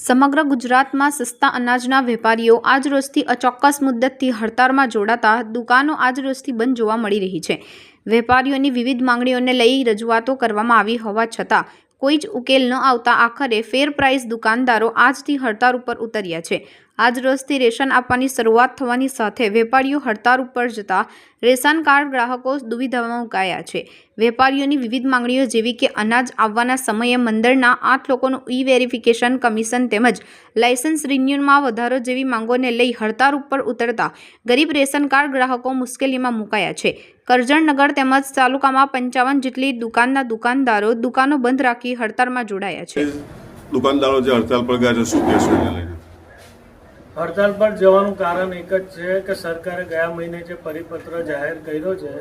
સમગ્ર ગુજરાતમાં સસ્તા અનાજના વેપારીઓ આજરોજથી અચોક્કસ મુદ્દતથી હડતાળમાં જોડાતા દુકાનો આજરોજથી બંધ જોવા મળી રહી છે। વેપારીઓની વિવિધ માંગણીઓને લઈ રજૂઆતો કરવામાં આવી હોવા છતાં કોઈ જ ઉકેલ ન આવતા આખરે ફેર પ્રાઇસ દુકાનદારો આજથી હડતાળ ઉપર ઉતર્યા છે। આજરોજથી રેશન આપવાની શરૂઆત થવાની સાથે વેપારીઓ હડતાળ ઉપર જતા રેશન કાર્ડ ગ્રાહકો દુવિધામાં મુકાયા છે। વેપારીઓની વિવિધ માંગણીઓ જેવી કે અનાજ આવવાના સમયે મંડળના 8 લોકોનું ઈ-વેરિફિકેશન કમિશન તેમજ લાયસન્સ રિન્યુઅલમાં વધારો જેવી માંગોને લઈ હડતાળ ઉપર ઉતરતા ગરીબ રેશન કાર્ડ ગ્રાહકો મુશ્કેલીમાં મુકાયા છે। કરજણનગર તેમજ તાલુકામાં 55 જેટલી દુકાનદારો દુકાનો બંધ રાખી હડતાળમાં જોડાયા છે। દુકાનદારો જે હડતાળ પર ગયા છે શું કહેશો? હડતાળ પર જવાનું કારણ એક જ છે કે સરકારે ગયા મહિને જે પરિપત્ર જાહેર કર્યો છે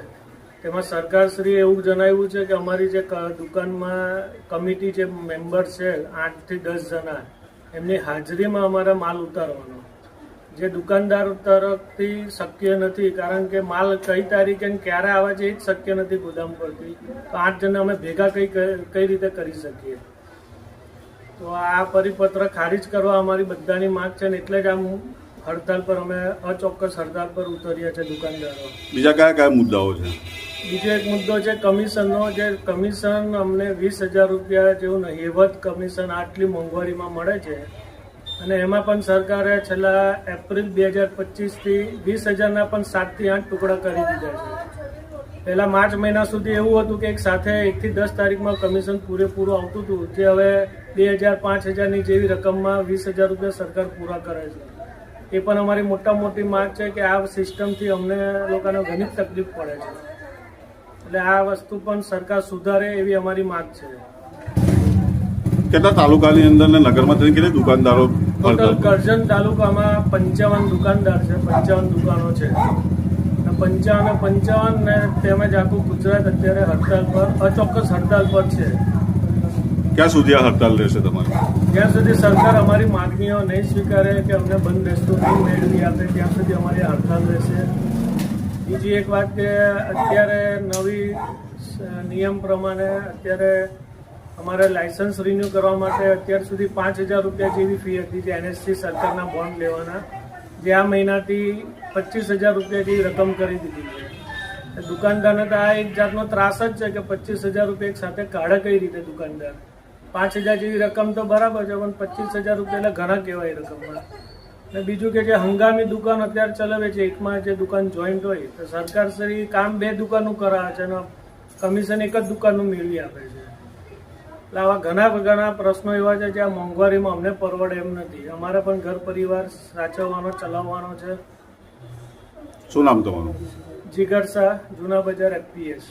તેમાં સરકારશ્રીએ એવું જણાવ્યું છે કે અમારી જે દુકાનમાં કમિટી જે મેમ્બર છે 8 થી 10 જણા એમની હાજરીમાં અમારે માલ ઉતારવાનો, જે દુકાનદાર તરફથી શક્ય નથી કારણ કે માલ કઈ તારીખે ક્યારે આવે છે એ જ શક્ય નથી ગોદામ પરથી, તો 8 જણા અમે ભેગા કઈ રીતે કરી શકીએ। તો આ પરિપત્ર ખારીજ કરવા અમારી બધાની માંગ છે ને એટલે જ આમ હડતાળ પર અમે અચોક્કસ હડતાળ પર ઉતર્યા છે દુકાનદારો। બીજા કયા મુદ્દાઓ છે? બીજો એક મુદ્દો છે કમિશનનો, જે કમિશન અમને 20,000 રૂપિયા જેવું નહીવત કમિશન આટલી મોંઘવારીમાં મળે છે અને એમાં પણ સરકારે છેલ્લા એપ્રિલ 2025થી 20,000ના પણ 7 થી 8 ટુકડા કરી દીધા છે। પહેલા માર્ચ મહિના સુધી એવું હતું કે એક સાથે 1 થી 10 તારીખમાં કમિશન પૂરેપૂરું આવતું હતું, જે હવે 2,000-5,000ની જેવી રકમમાં 20,000 રૂપિયા સરકાર પૂરા કરે છે। એ પણ અમારી મોટી માંગ છે કે આ સિસ્ટમથી અમને લોકોને ઘણી તકલીફ પડે છે, એટલે આ વસ્તુ પણ સરકાર સુધારે એવી અમારી માંગ છે। કેટલા તાલુકાની અંદર ને નગરમાં કેટલી દુકાનદારો? ટોટલ કરજણ તાલુકામાં 55 દુકાનદાર છે, 55 દુકાનો છે। 55 ને તેમજ આખું ગુજરાત અત્યારે હડતાળ પર અચોક્કસ હડતાળ પર છે। ક્યાં સુધી આ હડતાળ રહેશે તમારી? જ્યાં સુધી સરકાર અમારી માંગણીઓ નહીં સ્વીકારે કે અમને બંધ વસ્તુ નહીં મેળવી આપે ત્યાં સુધી અમારી હડતાળ રહેશે। બીજી એક વાત કે અત્યારે નવી નિયમ પ્રમાણે અત્યારે અમારે લાયસન્સ રિન્યુ કરવા માટે અત્યાર સુધી 5,000 રૂપિયા જેવી ફી હતી, જે NSC સરકારના બોન્ડ લેવાના, જે આ મહિનાથી 25,000 રૂપિયા જેવી રકમ કરી દીધી છે। દુકાનદારને તો આ એક જાતનો ત્રાસ જ છે કે 25,000 રૂપિયા એક સાથે કાઢે કઈ રીતે દુકાનદાર? 5,000 જેવી રકમ તો બરાબર છે પણ 25,000 રૂપિયા એટલે ઘણા કહેવાય રકમમાં। અને બીજું કે જે હંગામી દુકાન અત્યારે ચલાવે છે, એકમાં જે દુકાન જોઈન્ટ હોય તો સરકાર શ્રી કામ 2 દુકાનનું કરાવે છે અને કમિશન એક જ દુકાનનું મેળવી આપે છે। એટલે આવા ઘણા પ્રશ્નો એવા છે જે આ મોંઘવારીમાં અમને પરવડે એમ નથી। અમારે પણ ઘર પરિવાર સાચવવાનો ચલાવવાનો છે। શું નામ તમારું? જીગર શાહ, જૂના બજાર FPS।